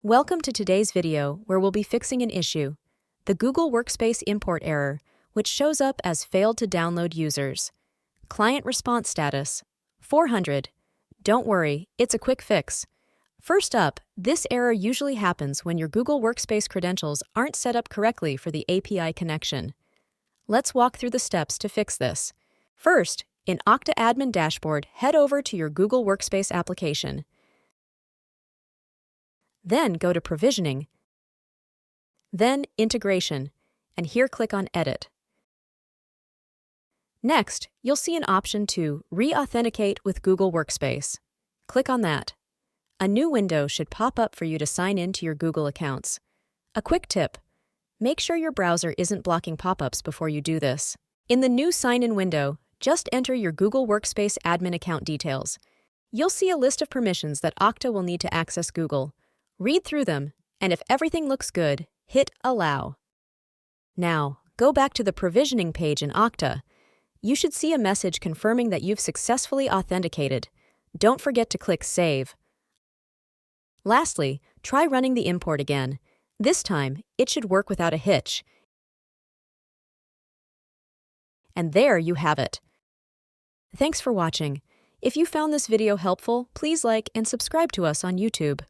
Welcome to today's video where we'll be fixing an issue, the Google Workspace Import Error, which shows up as failed to download users. Client response status, 400. Don't worry, it's a quick fix. First up, this error usually happens when your Google Workspace credentials aren't set up correctly for the API connection. Let's walk through the steps to fix this. First, in Okta Admin Dashboard, head over to your Google Workspace application. Then go to Provisioning, then Integration, and here click on Edit. Next, you'll see an option to re-authenticate with Google Workspace. Click on that. A new window should pop up for you to sign in to your Google accounts. A quick tip: make sure your browser isn't blocking pop-ups before you do this. In the new sign-in window, just enter your Google Workspace admin account details. You'll see a list of permissions that Okta will need to access Google. Read through them, and if everything looks good, hit Allow. Now, go back to the provisioning page in Okta. You should see a message confirming that you've successfully authenticated. Don't forget to click Save. Lastly, try running the import again. This time, it should work without a hitch. And there you have it. Thanks for watching. If you found this video helpful, please like and subscribe to us on YouTube.